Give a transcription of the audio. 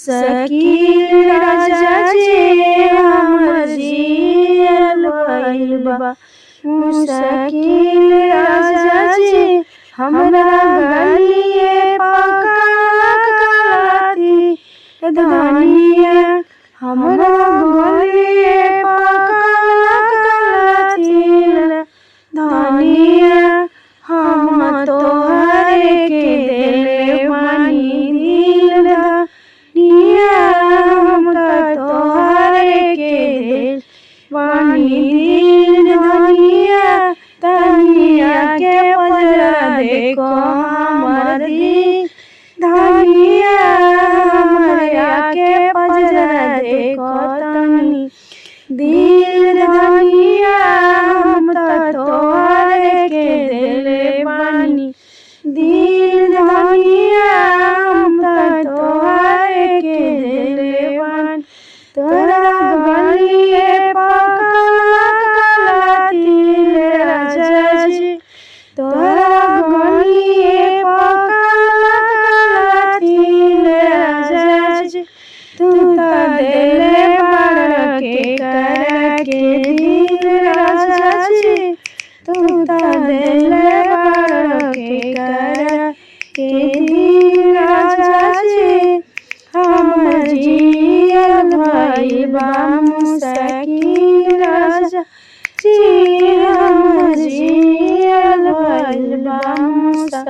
मुश्किल राजा जी हमर जियल भइल बा मुश्किल राजा जी हमरा गलिए पकाती धनिया हमरा गलिए पकाती धनिया हम तोहर के दिले बानी दिल धनिया हम तोहर के दिल बानी दिल धनिया धनिया के पजरा देखो हमर दिल धनिया हमरा के पजरा देखो तनी दिल धनिया हम तोहर के दिले बानी दिल धनिया हम तोहर के दिले बानी तोरा गलिए पकाती राजा जी तोरा गलिए पकाती राजा जी तू तो दिले बड़ के कर के दिल राजा जी तू तो दिले बड़ के कर के दिल राजा जी हमर जियल भइल बा मुश्किल राजा जी हमर जियल भइल बा मुश्किल।